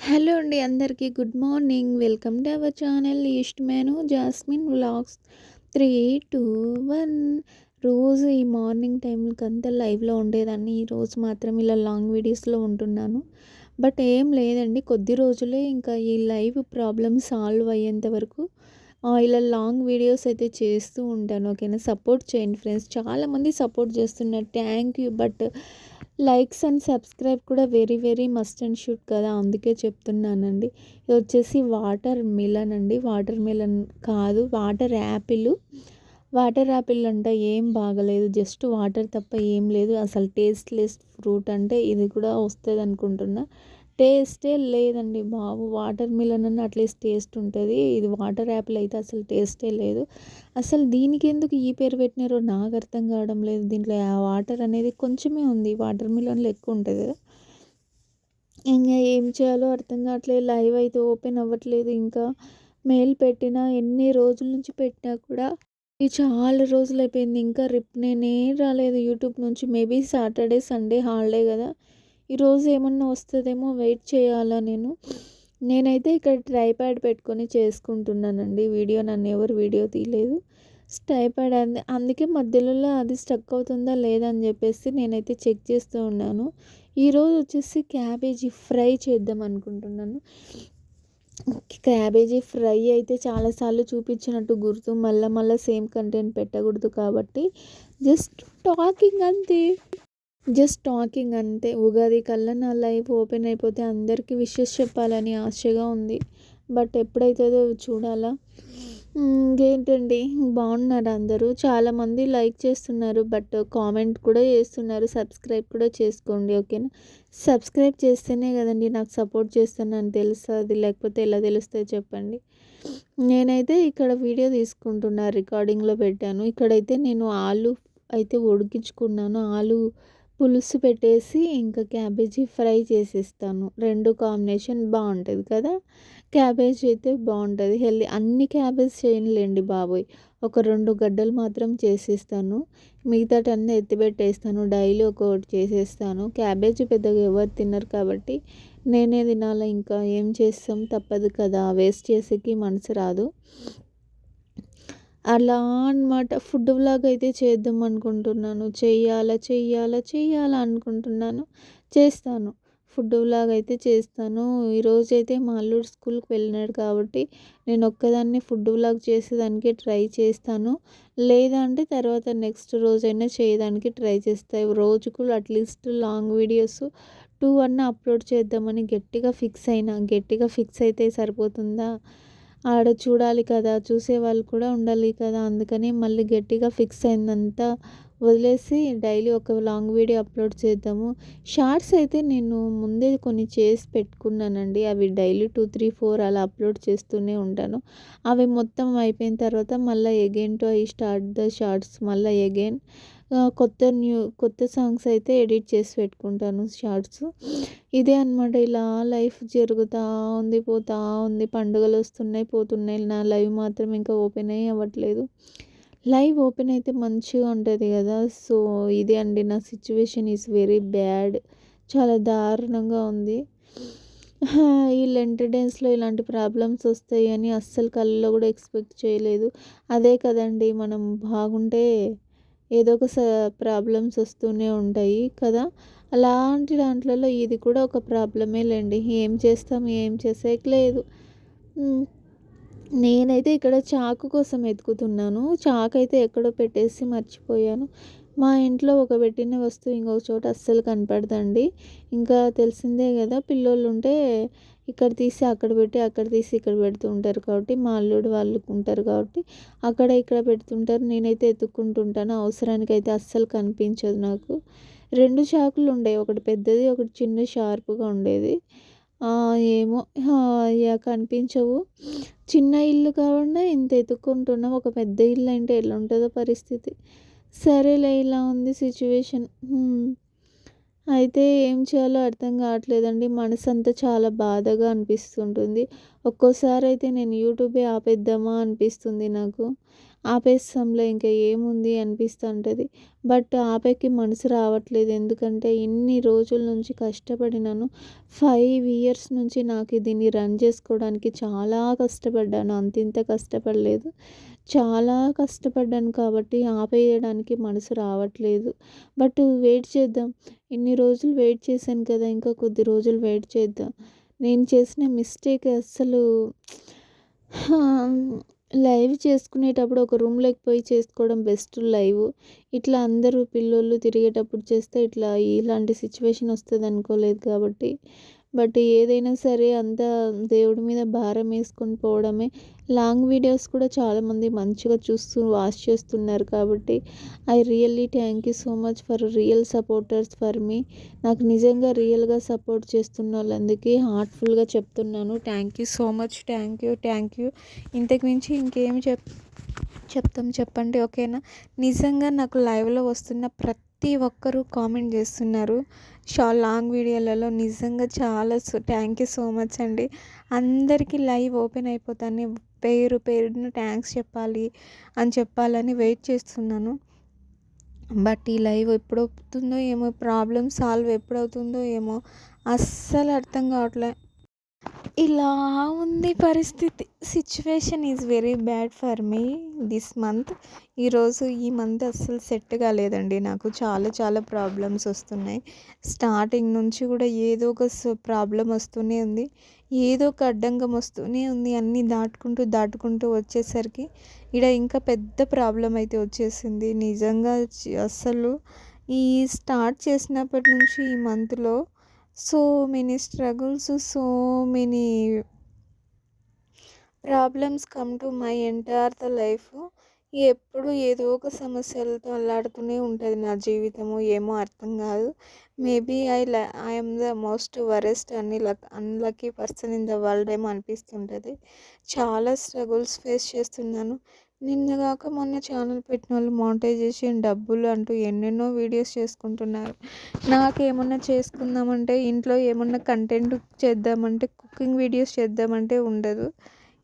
Hello అండి అందరికీ good morning. Welcome to our channel east menu jasmine vlogs 3, 2, 1. రోజు ఈ మార్నింగ్ టైంకంతా లైవ్లో ఉండేదాన్ని. ఈరోజు మాత్రం ఇలా లాంగ్ వీడియోస్లో ఉంటున్నాను. బట్ ఏం లేదండి, కొద్ది రోజులే ఇంకా ఈ లైవ్ ప్రాబ్లమ్ సాల్వ్ అయ్యేంత వరకు ఇలా లాంగ్ వీడియోస్ అయితే చేస్తూ ఉంటాను. ఓకేనా, సపోర్ట్ చేయండి ఫ్రెండ్స్. చాలామంది సపోర్ట్ చేస్తున్నారు, thank you. But likes and subscribe కూడా very very must and should కదా, అందుకే చెప్తున్నానండి. ఇది వచ్చేసి వాటర్ మిలన్ అండి. వాటర్ మిలన్ కాదు, వాటర్ యాపిల్. వాటర్ యాపిల్ అంట ఏం బాగలేదు, జస్ట్ వాటర్ తప్ప ఏం లేదు. అసలు టేస్ట్లెస్ ఫ్రూట్ అంటే ఇది కూడా వస్తుంది అనుకుంటున్నా. టేస్టే లేదండి బాబు. వాటర్ మిలన్ అన్న అట్లీస్ట్ టేస్ట్ ఉంటుంది, ఇది వాటర్ యాపిల్ అయితే అసలు టేస్టే లేదు. అసలు దీనికి ఎందుకు ఈ పేరు పెట్టినారో నాకు అర్థం కావడం లేదు. దీంట్లో ఆ వాటర్ అనేది కొంచెమే ఉంది, వాటర్ మిలన్లో ఎక్కువ ఉంటుంది కదా. ఇంకా ఏం చేయాలో అర్థం కావట్లేదు. లైవ్ అయితే ఓపెన్ అవ్వట్లేదు. ఇంకా మెయిల్ పెట్టినా, ఎన్ని రోజుల నుంచి పెట్టినా కూడా ఇది చాలా రోజులు అయిపోయింది, ఇంకా నేనే రాలేదు యూట్యూబ్ నుంచి. మేబీ సాటర్డే సండే హాలిడే కదా, ఈరోజు ఏమన్నా వస్తుందేమో, వెయిట్ చేయాలా నేనైతే ఇక్కడ ట్రైప్యాడ్ పెట్టుకొని చేసుకుంటున్నానండి వీడియో. నన్ను ఎవరు వీడియో తీయలేదు. ట్రైప్యాడ్ అందుకే మధ్యలో అది స్టక్ అవుతుందా లేదా అని చెప్పేసి నేనైతే చెక్ చేస్తూ ఉన్నాను. ఈరోజు వచ్చేసి క్యాబేజీ ఫ్రై చేద్దాం అనుకుంటున్నాను. క్యాబేజీ ఫ్రై అయితే చాలాసార్లు చూపించినట్టు గుర్తు, మళ్ళీ మళ్ళీ సేమ్ కంటెంట్ పెట్టకూడదు కాబట్టి జస్ట్ టాకింగ్ అంతే. ఉగాది కల్లా నా లైవ్ ఓపెన్ అయిపోతే అందరికీ విషెస్ చెప్పాలని ఆశగా ఉంది. బట్ ఎప్పుడైతుందో చూడాలా. ఇంకేంటండి, బాగున్నారు అందరూ. చాలామంది లైక్ చేస్తున్నారు, బట్ కామెంట్ కూడా చేస్తున్నారు. సబ్స్క్రైబ్ కూడా చేసుకోండి, ఓకేనా. సబ్స్క్రైబ్ చేస్తేనే కదండి నాకు సపోర్ట్ చేస్తానని తెలుస్తుంది, లేకపోతే ఎలా తెలుస్తుంది చెప్పండి. నేనైతే ఇక్కడ వీడియో తీసుకుంటున్నా, రికార్డింగ్లో పెట్టాను. ఇక్కడైతే నేను ఆలు అయితే ఉడికించుకున్నాను. ఆలు పులుసు పెట్టేసి ఇంకా క్యాబేజీ ఫ్రై చేసేస్తాను. రెండు కాంబినేషన్ బాగుంటుంది కదా. క్యాబేజ్ అయితే బాగుంటుంది, హెల్దీ. అన్ని క్యాబేజ్ చేయనులేండి బాబోయ్, ఒక 2 గడ్డలు మాత్రం చేసేస్తాను. మిగతాటన్నీ ఎత్తిపెట్టేస్తాను. డైలీ ఒక్కొక్కటి చేసేస్తాను. క్యాబేజీ పెద్దగా ఎవరు తినరు కాబట్టి నేనే తినాలి. ఇంకా ఏం చేస్తాం, తప్పదు కదా, వేస్ట్ చేసేకి మనసు రాదు. అలా అనమాట. ఫుడ్ వ్లాగ్ అయితే చేద్దాం అనుకుంటున్నాను. చెయ్యాలా అనుకుంటున్నాను. చేస్తాను, ఫుడ్ వ్లాగ్ అయితే చేస్తాను. ఈరోజైతే మా అల్లుడు స్కూల్కి వెళ్ళినాడు కాబట్టి నేను ఒక్కదాన్ని ఫుడ్ వ్లాగ్ చేసేదానికి ట్రై చేస్తాను. లేదా అంటే తర్వాత నెక్స్ట్ రోజైనా చేయడానికి ట్రై చేస్తాను. రోజుకు అట్లీస్ట్ లాంగ్ వీడియోస్ 2 అన్న అప్లోడ్ చేద్దామని గట్టిగా ఫిక్స్ అయితే సరిపోతుందా, ఆడ చూడాలి కదా, చూసేవాళ్ళు కూడా ఉండాలి కదా. అందుకని మళ్ళీ గట్టిగా ఫిక్స్ అయిందంతా వదిలేసి డైలీ ఒక లాంగ్ వీడియో అప్లోడ్ చేద్దాము. షార్ట్స్ అయితే నేను ముందే కొన్ని చేసి పెట్టుకున్నానండి, అవి డైలీ 2, 3, 4 అలా అప్లోడ్ చేస్తూనే ఉంటాను. అవి మొత్తం అయిపోయిన తర్వాత మళ్ళీ again to I start the shorts. మళ్ళీ అగైన్ కొత్త సాంగ్స్ అయితే ఎడిట్ చేసి పెట్టుకుంటాను షార్ట్స్. ఇదే అనమాట, ఇలా లైఫ్ జరుగుతూ ఉంది, పోతూ ఉంది. పండుగలు వస్తున్నాయి, పోతున్నాయి. నా లైవ్ మాత్రం ఇంకా ఓపెన్ అవ్వట్లేదు. లైవ్ ఓపెన్ అయితే మంచిగా ఉంటుంది కదా. సో ఇదే అండి, నా సిచ్యువేషన్ ఈజ్ వెరీ బ్యాడ్, చాలా దారుణంగా ఉంది. ఈ లెంట్ డేస్లో ఇలాంటి ప్రాబ్లమ్స్ వస్తాయి అని అస్సలు కళ్ళలో కూడా ఎక్స్పెక్ట్ చేయలేదు. అదే కదండి, మనం బాగుంటే ఏదో ఒక ప్రాబ్లమ్స్ వస్తూనే ఉంటాయి కదా. అలాంటి దాంట్లలో ఇది కూడా ఒక ప్రాబ్లమే లేండి. ఏం చేసేకి లేదు. నేనైతే ఇక్కడ చాకు కోసం వెతుకుతున్నాను. చాకు అయితే ఎక్కడో పెట్టేసి మర్చిపోయాను. మా ఇంట్లో ఒక పెట్టిన వస్తువు ఇంకొక చోట అస్సలు కనపడదండి. ఇంకా తెలిసిందే కదా, పిల్లోళ్ళు ఉంటే ఇక్కడ తీసి అక్కడ పెట్టి, అక్కడ తీసి ఇక్కడ పెడుతూ ఉంటారు కాబట్టి, మా అల్లుడు వాళ్ళు ఉంటారు కాబట్టి అక్కడ ఇక్కడ పెడుతుంటారు. నేనైతే ఎత్తుక్కుంటుంటాను. అవసరానికి అయితే అస్సలు కనిపించదు నాకు. 2 చాకులు ఉండేవి, ఒకటి పెద్దది, ఒకటి చిన్న షార్ప్గా ఉండేది. ఏమో కనిపించవు. చిన్న ఇల్లు కాకుండా ఇంత ఎత్తుక్కుంటున్నాం, ఒక పెద్ద ఇల్లు అంటే ఎలా ఉంటుందో పరిస్థితి. సరేలే, ఇలా ఉంది సిచ్యువేషన్. అయితే ఏం చేయాలో అర్థం కావట్లేదండి. మనసంతా చాలా బాధగా అనిపిస్తుంటుంది. ఒక్కోసారి అయితే నేను యూట్యూబే ఆపేద్దామా అనిపిస్తుంది నాకు. ఆపేస్తాంలే ఇంకా ఏముంది అనిపిస్తుంటది. బట్ ఆపేకి మనసు రావట్లేదు. ఎందుకంటే ఇన్ని రోజుల నుంచి కష్టపడినాను. 5 ఇయర్స్ నుంచి నాకు దీన్ని రన్ చేసుకోవడానికి చాలా కష్టపడ్డాను. అంతింత కష్టపడలేదు. చాలా కష్టపడ్డాను కాబట్టి ఆపేయడానికి మనసు రావట్లేదు. బట్ వెయిట్ చేద్దాం. ఇన్ని రోజులు వెయిట్ చేశాను కదా! ఇంకా కొద్ది రోజులు వెయిట్ చేద్దాం. నేను చేసిన మిస్టేక్ అస్సలు లైవ్ చేసుకునేటప్పుడు ఒక రూమ్‌లోకి పోయి చేసుకోవడం బెస్ట్ లైవ్. ఇట్లా అందరూ పిల్లోళ్ళు తిరిగేటప్పుడు చేస్తే ఇలాంటి సిట్యుయేషన్ వస్తదనుకోలేదు కాబట్టి. బట్ ఏదైనా సరే అంతా దేవుడి మీద భారం వేసుకొని పోవడమే. లాంగ్ వీడియోస్ కూడా చాలామంది మంచిగా చూస్తూ వాచ్ చేస్తున్నారు కాబట్టి I really thank you so much for real supporters for me. నాకు నిజంగా రియల్‌గా సపోర్ట్ చేస్తున్నోళ్ళందరికీ హార్ట్‌ఫుల్‌గా చెప్తున్నాను. Thank you so much. Thank you. ఇంతకు మించి ఇంకేమి చెప్తాం చెప్పండి, ఓకేనా? నిజంగా నాకు లైవ్‌లో వస్తున్న ప్రతి ఒక్కరూ కామెంట్ చేస్తున్నారు. లాంగ్ వీడియోలలో నిజంగా చాలా థ్యాంక్ యూ సో మచ్ అండి. అందరికీ లైవ్ ఓపెన్ అయిపోతానే పేరున థ్యాంక్స్ చెప్పాలని వెయిట్ చేస్తున్నాను. బట్ ఈ లైవ్ ఎప్పుడవుతుందో ఏమో, ప్రాబ్లమ్ సాల్వ్ ఎప్పుడవుతుందో ఏమో అస్సలు అర్థం కావట్లే. ఇలా ఉంది పరిస్థితి. Situation is very bad for me this month. ఈ మంత్ అస్సలు సెట్ కాలేదండి నాకు. చాలా ప్రాబ్లమ్స్ వస్తున్నాయి. స్టార్టింగ్ నుంచి కూడా ఏదో ఒక ప్రాబ్లం వస్తూనే ఉంది. ఏదో ఒక అడ్డంకం వస్తూనే ఉంది. అన్నీ దాటుకుంటూ వచ్చేసరికి ఇంకా పెద్ద ప్రాబ్లం అయితే వచ్చేసింది. నిజంగా అస్సలు ఈ స్టార్ట్ చేసినప్పటి నుంచి ఈ మంత్లో so many struggles, so many problems come to my entire the life. ఎప్పుడు ఏదో ఒక సమస్యలతో అల్లాడుతూనే ఉంటుంది నా జీవితము. ఏమో అర్థం కాదు. Maybe I am the most worst unlucky person in the world ఏమో అనిపిస్తుంటుంది. చాలా స్ట్రగుల్స్ ఫేస్ చేస్తున్నాను. నిన్నగాక మొన్న ఛానల్ పెట్టిన వాళ్ళు మానిటైజేషన్ డబ్బులు అంటూ ఎన్నెన్నో వీడియోస్ చేసుకుంటున్నారు. నాకేమన్నా చేసుకుందామంటే, ఇంట్లో ఏమన్నా కంటెంట్ చేద్దామంటే, కుకింగ్ వీడియోస్ చేద్దామంటే ఉండదు.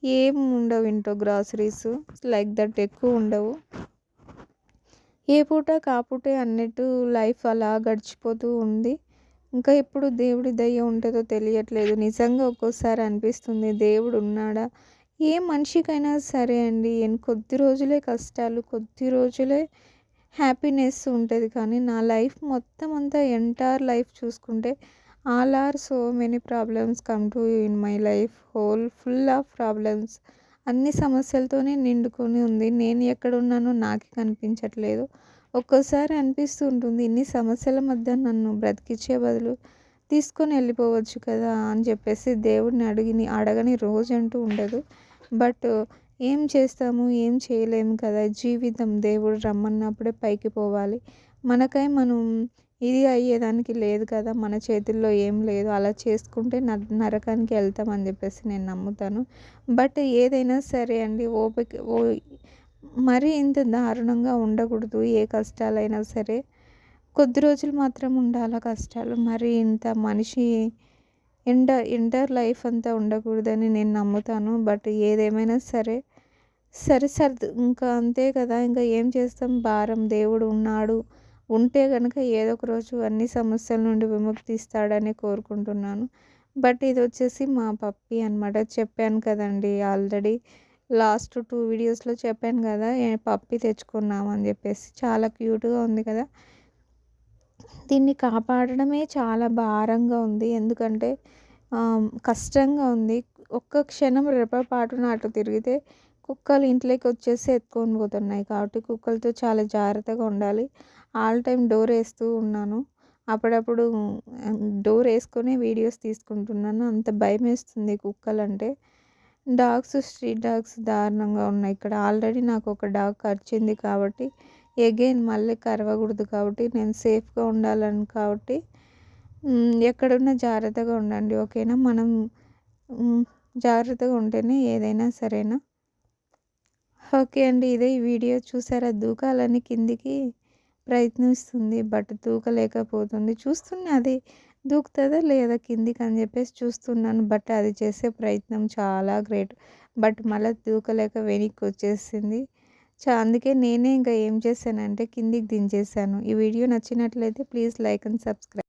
ఏం ఉండవు ఇంట్లో, గ్రాసరీస్ లైక్ దట్ ఎక్కువ ఉండవు. ఏ పూట కాపుటే అన్నట్టు లైఫ్ అలా గడిచిపోతూ ఉంది. ఇంకా ఎప్పుడు దేవుడి దయ ఉంటుందో తెలియట్లేదు. నిజంగా ఒక్కోసారి అనిపిస్తుంది, దేవుడు ఉన్నాడా? ఏ మనిషికైనా సరే అండి, కొద్ది రోజులే కష్టాలు, కొద్ది రోజులే హ్యాపీనెస్ ఉంటుంది. కానీ నా లైఫ్ మొత్తం అంతా ఎంటైర్ లైఫ్ చూసుకుంటే all are so many problems come to in my life. Full of problems. అన్ని సమస్యలతోనే నిండుకొని ఉంది. నేను ఎక్కడున్నానో నాకే కనిపించట్లేదు. ఒక్కోసారి అనిపిస్తూ ఉంటుంది, ఇన్ని సమస్యల మధ్య నన్ను బ్రతికించే బదులు తీసుకొని వెళ్ళిపోవచ్చు కదా అని చెప్పేసి దేవుడిని అడగని రోజంటూ ఉండదు. బట్ ఏం చేస్తాము, ఏం చేయలేము కదా. జీవితం దేవుడు రమ్మన్నప్పుడే పైకి పోవాలి. మనకై మనం ఇది అయ్యేదానికి లేదు కదా, మన చేతుల్లో ఏం లేదు. అలా చేసుకుంటే నరకానికి వెళ్తామని చెప్పేసి నేను నమ్ముతాను. బట్ ఏదైనా సరే అండి, మరీ ఇంత దారుణంగా ఉండకూడదు. ఏ కష్టాలైనా సరే కొద్ది రోజులు మాత్రం ఉండాలి కష్టాలు. మరి ఇంత మనిషి ఎంటైర్ లైఫ్ అంతా ఉండకూడదని నేను నమ్ముతాను. బట్ ఏదేమైనా సరే ఇంకా అంతే కదా. ఇంకా ఏం చేస్తాం, భారం దేవుడు ఉన్నాడు. ఉంటే కనుక ఏదో ఒక రోజు అన్ని సమస్యల నుండి విముక్తి ఇస్తాడని కోరుకుంటున్నాను. బట్ ఇది వచ్చేసి మా పప్పీ అనమాట. చెప్పాను కదండి ఆల్రెడీ, లాస్ట్ 2 వీడియోస్లో చెప్పాను కదా పప్పీ తెచ్చుకున్నామని చెప్పేసి. చాలా క్యూట్గా ఉంది కదా. దీన్ని కాపాడడమే చాలా భారంగా ఉంది. ఎందుకంటే కష్టంగా ఉంది. ఒక్క క్షణం రెప్పపాటున అటు తిరిగితే కుక్కలు ఇంట్లోకి వచ్చేసి ఎత్తుకొని పోతున్నాయి. కాబట్టి కుక్కలతో చాలా జాగ్రత్తగా ఉండాలి. ఆల్ టైమ్ డోర్ వేస్తూ ఉన్నాను. అప్పుడప్పుడు డోర్ వేసుకొని వీడియోస్ తీసుకుంటున్నాను. అంత భయం వేస్తుంది కుక్కలంటే. స్ట్రీట్ డాగ్స్ దారుణంగా ఉన్నాయి ఇక్కడ. ఆల్రెడీ నాకు ఒక డాగ్ కరిచింది కాబట్టి ఎగైన్ మళ్ళీ కరవకూడదు కాబట్టి నేను సేఫ్గా ఉండాలని కాబట్టి ఎక్కడున్నా జాగ్రత్తగా ఉండండి, ఓకేనా? మనం జాగ్రత్తగా ఉంటేనే ఏదైనా సరేనా. ఓకే అండి, ఇదే ఈ వీడియో. చూసారా, దూకాలని కిందికి ప్రయత్నిస్తుంది బట్ దూకలేకపోతుంది. చూస్తున్నా అది దూకుతుందా లేదా కిందికి అని చెప్పేసి చూస్తున్నాను. బట్ అది చేసే ప్రయత్నం చాలా గ్రేట్. బట్ మళ్ళీ దూకలేక వెనక్కి వచ్చేసింది. అందుకే నేనే ఇంకా ఏం చేశానంటే కిందికి దించేసాను. ఈ వీడియో నచ్చినట్లయితే ప్లీజ్ లైక్ అండ్ సబ్స్క్రైబ్.